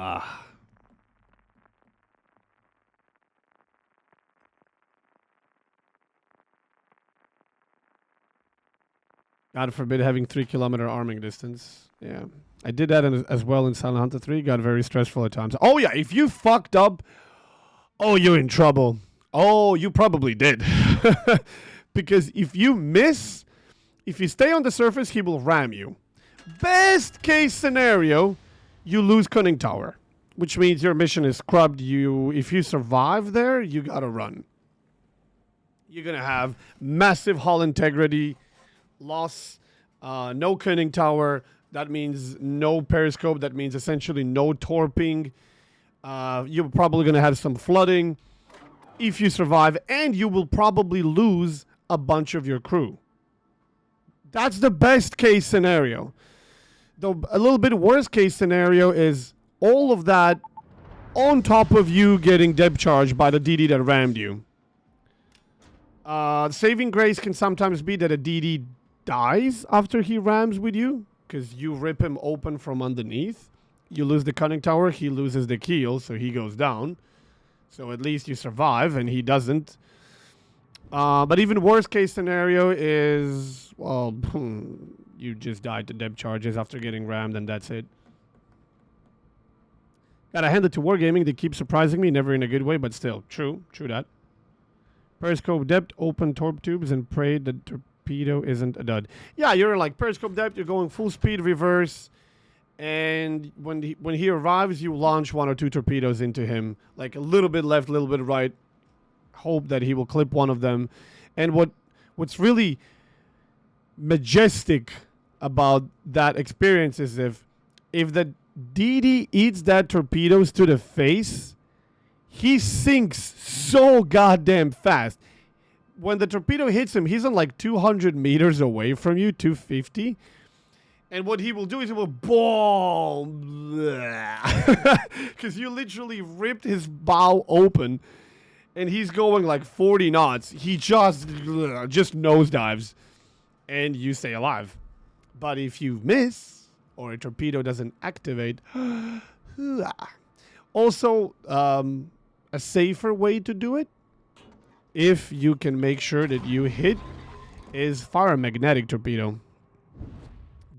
Ah. God forbid having 3-kilometer arming distance. Yeah. I did that as well in Silent Hunter 3. Got very stressful at times. Oh, yeah. If you fucked up, oh, you're in trouble. Oh, you probably did. Because if you miss, if you stay on the surface, he will ram you. Best case scenario, you lose Cunning Tower, which means your mission is scrubbed. If you survive there, you gotta run. You're gonna have massive hull integrity loss, no Cunning Tower. That means no periscope. That means essentially no torping. You're probably gonna have some flooding if you survive, and you will probably lose a bunch of your crew. That's the best case scenario. Though a little bit worst case scenario is all of that on top of you getting depth charged by the DD that rammed you. Saving grace can sometimes be that a DD dies after he rams with you, because you rip him open from underneath. You lose the Cunning Tower, he loses the keel, so he goes down. So at least you survive, and he doesn't. But even worst case scenario is, well, you just died to depth charges after getting rammed, and that's it. Gotta hand it to Wargaming. They keep surprising me, never in a good way, but still. True that. Periscope depth, open torp tubes, and pray the torpedo isn't a dud. Yeah, you're like periscope depth, you're going full speed reverse, and when he arrives, you launch 1 or 2 torpedoes into him, like a little bit left, a little bit right. Hope that he will clip one of them. And what's really majestic about that experience is if the DD eats that torpedoes to the face, he sinks so goddamn fast. When the torpedo hits him, he's on like 200 meters away from you, 250. And what he will do is he will ball, because you literally ripped his bow open, and he's going like 40 knots. He just nosedives, and you stay alive. But if you miss, or a torpedo doesn't activate, also a safer way to do it, if you can make sure that you hit, is fire a magnetic torpedo.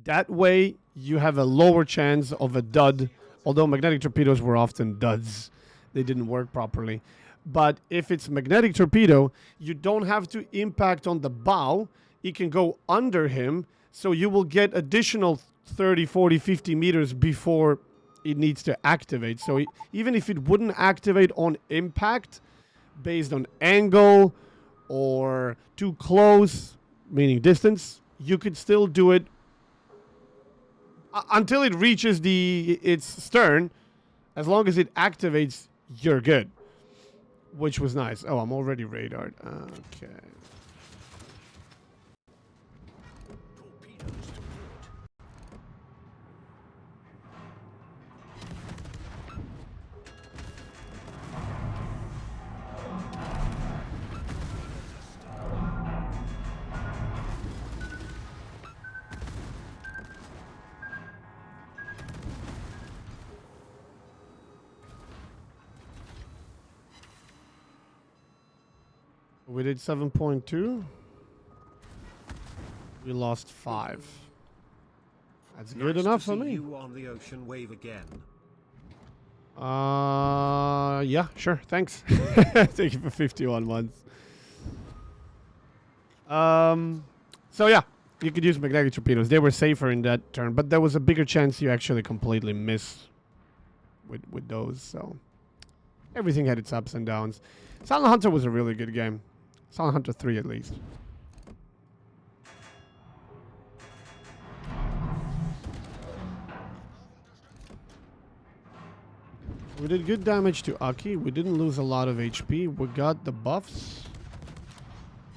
That way, you have a lower chance of a dud, although magnetic torpedoes were often duds. They didn't work properly. But if it's magnetic torpedo, you don't have to impact on the bow. It can go under him, so you will get additional 30, 40, 50 meters before it needs to activate. So even if it wouldn't activate on impact, based on angle or too close, meaning distance, you could still do it until it reaches its stern. As long as it activates, you're good. Which was nice. Oh, I'm already radared. Okay. We did 7.2. We lost 5. That's good enough for me. You on the ocean wave again. Yeah, sure. Thanks. Thank you for 51 months. So yeah, you could use magnetic torpedoes. They were safer in that turn, but there was a bigger chance you actually completely miss with those. So everything had its ups and downs. Silent Hunter was a really good game. Silent Hunter 3 at least. We did good damage to Aki. We didn't lose a lot of HP. We got the buffs,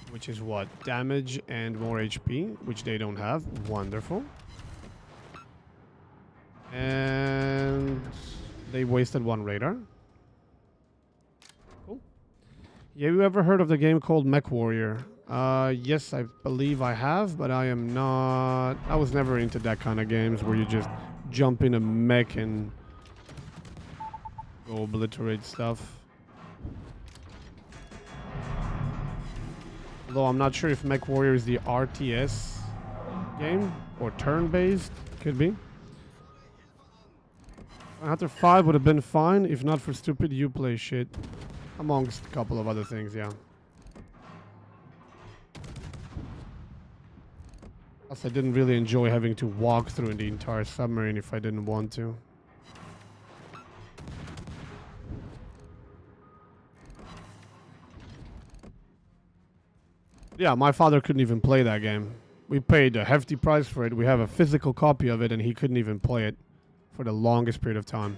which is what? Damage and more HP, which they don't have. Wonderful. And they wasted 1 radar. Cool. Have you ever heard of the game called MechWarrior? Yes, I believe I have, but I am not... I was never into that kind of games where you just jump in a mech and Go obliterate stuff. Although I'm not sure if MechWarrior is the RTS game or turn-based. Could be. Hunter 5 would have been fine if not for stupid Uplay shit. Amongst a couple of other things, yeah. Plus, I didn't really enjoy having to walk through the entire submarine if I didn't want to. Yeah, my father couldn't even play that game. We paid a hefty price for it. We have a physical copy of it, and he couldn't even play it for the longest period of time.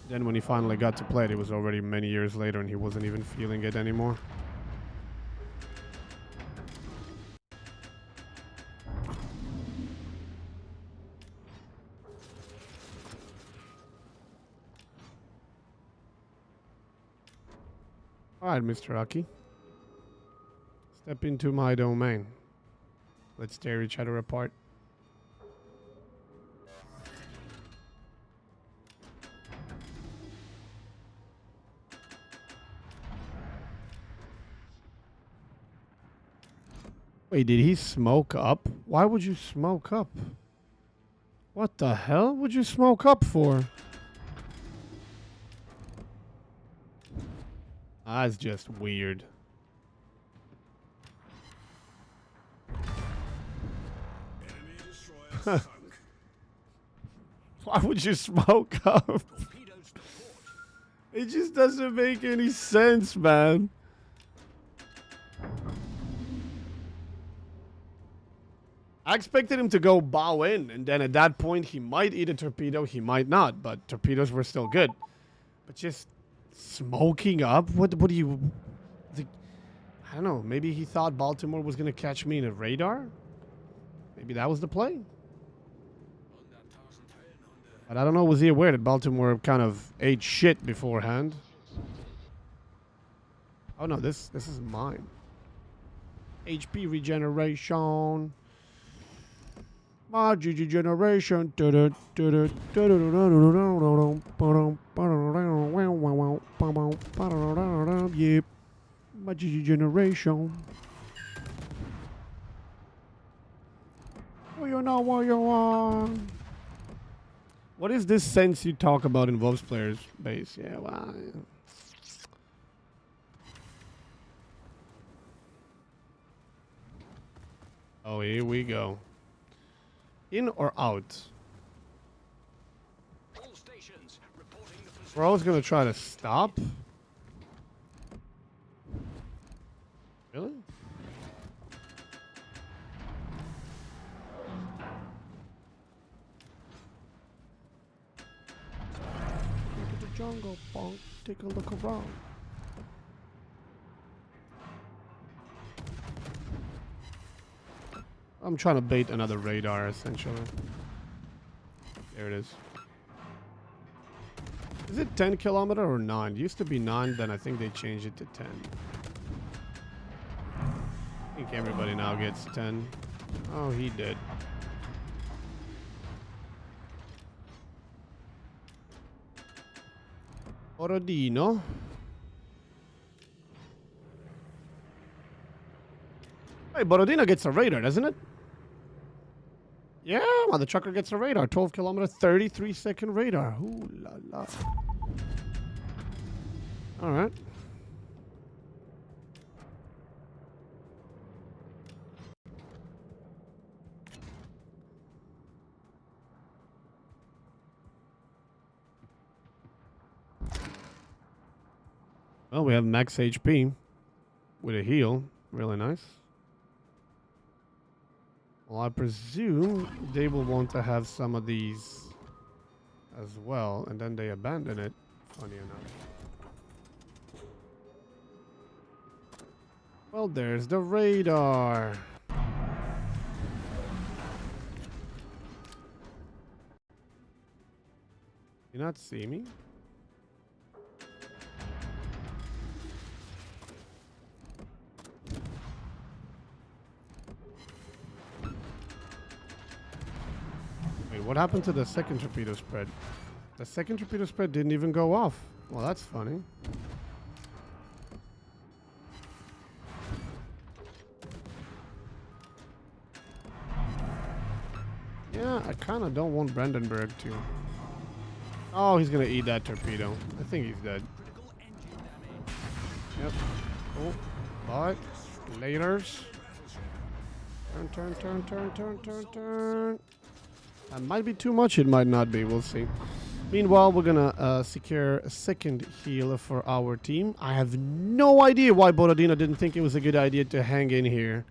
Then when he finally got to play it, it was already many years later, and he wasn't even feeling it anymore. Alright, Mr. Aki. Step into my domain. Let's tear each other apart. Wait, did he smoke up? Why would you smoke up? What the hell would you smoke up for? That's just weird. Why would you smoke up? It just doesn't make any sense, man. I expected him to go bow in, and then at that point he might eat a torpedo, he might not, but torpedoes were still good. But just smoking up? What do you... I don't know, maybe he thought Baltimore was going to catch me in a radar? Maybe that was the play? But I don't know, was he aware that Baltimore kind of ate shit beforehand? Oh no, this is mine. HP regeneration. My GG generation. Yep. My GG generation. Oh, you know what you want. What is this sense you talk about involves players' base? Yeah, well... Oh, here we go. In or out? Bro's gonna try to stop? Really? Look at the jungle, punk. Take a look around. I'm trying to bait another radar, essentially. There it is. Is it 10 kilometer or 9? It used to be 9, then I think they changed it to 10. I think everybody now gets 10. Oh, he did. Borodino. Hey, Borodino gets a radar, doesn't it? Yeah, well, the trucker gets a radar. 12 kilometer, 33 second radar. Ooh la la. All right. Well, we have max HP with a heal. Really nice. Well, I presume they will want to have some of these as well, and then they abandon it, funny enough. Well, there's the radar. You not see me? What happened to the second torpedo spread? The second torpedo spread didn't even go off. Well, that's funny. Yeah, I kind of don't want Brandenburg to. Oh, he's going to eat that torpedo. I think he's dead. Yep. Cool. Bye. Laters. Turn. That might be too much. It might not be. We'll see. Meanwhile, we're going to secure a second heal for our team. I have no idea why Borodino didn't think it was a good idea to hang in here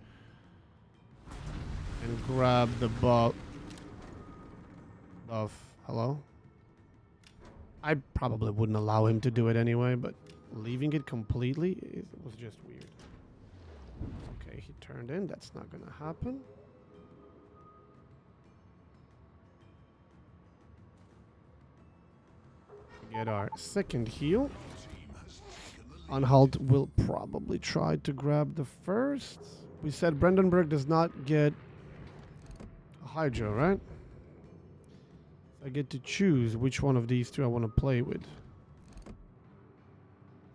and grab the buff. Hello? I probably wouldn't allow him to do it anyway, but leaving it completely, it was just weird. Okay, he turned in. That's not going to happen. Get our second heal. Anhalt will probably try to grab the first. We said Brandenburg does not get a Hydro, right? I get to choose which one of these two I want to play with.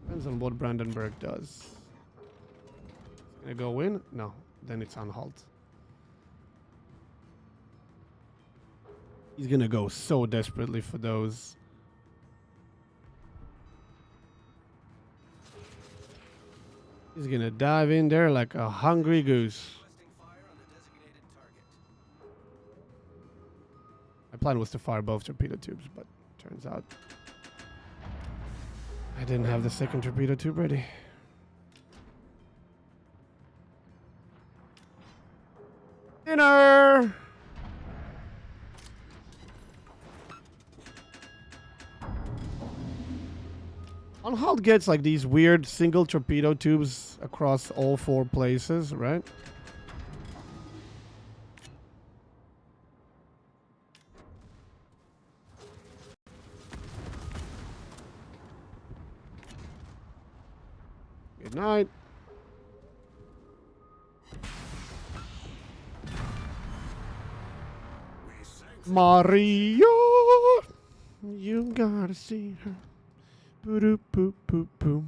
Depends on what Brandenburg does. Gonna go in? No. Then it's Anhalt. He's gonna go so desperately for those. He's gonna dive in there like a hungry goose. My plan was to fire both torpedo tubes, but turns out I didn't have the second torpedo tube ready. Dinner! Anhalt gets like these weird single torpedo tubes across all 4 places, right? Good night. Mario, you gotta see her. Boo poop poop poop.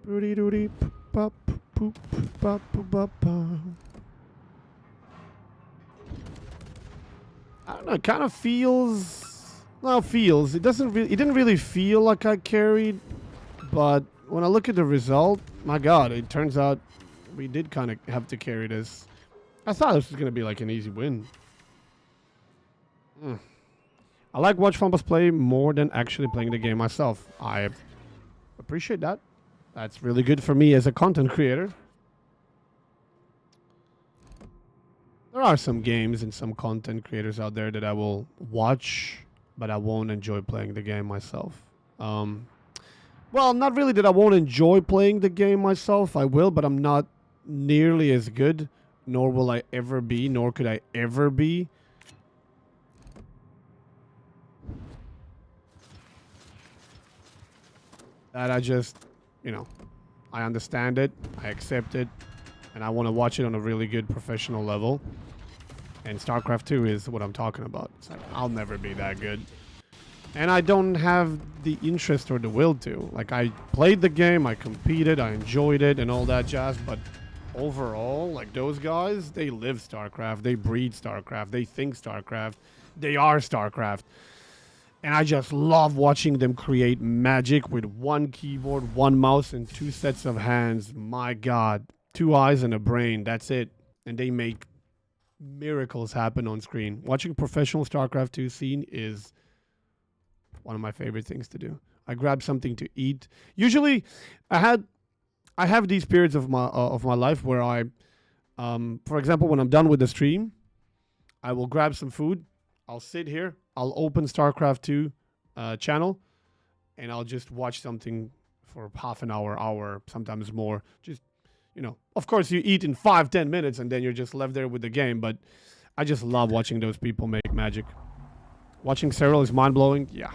Booty doody poop pop poop pop poop pop. I don't know. It kind of feels. No, feels. It doesn't. It didn't really feel like I carried, but when I look at the result, my God, it turns out we did kind of have to carry this. I thought this was gonna be like an easy win. I like watch Fambas play more than actually playing the game myself. I appreciate that. That's really good for me as a content creator. There are some games and some content creators out there that I will watch, but I won't enjoy playing the game myself. Well, not really that I won't enjoy playing the game myself. I will, but I'm not nearly as good, nor will I ever be, nor could I ever be. That I just, you know, I understand it, I accept it, and I want to watch it on a really good professional level. And StarCraft 2 is what I'm talking about. It's like, I'll never be that good. And I don't have the interest or the will to. Like, I played the game, I competed, I enjoyed it, and all that jazz, but overall, like, those guys, they live StarCraft, they breed StarCraft, they think StarCraft, they are StarCraft. And I just love watching them create magic with one keyboard, one mouse, and 2 sets of hands. My God. 2 eyes and a brain. That's it. And they make miracles happen on screen. Watching professional StarCraft 2 scene is one of my favorite things to do. I grab something to eat. Usually, I have these periods of my life where I, for example, when I'm done with the stream, I will grab some food. I'll sit here. I'll open StarCraft 2 channel, and I'll just watch something for half an hour, sometimes more. Just, you know, of course you eat in 5-10 minutes, and then you're just left there with the game. But I just love watching those people make magic. Watching Cyril is mind-blowing. Yeah.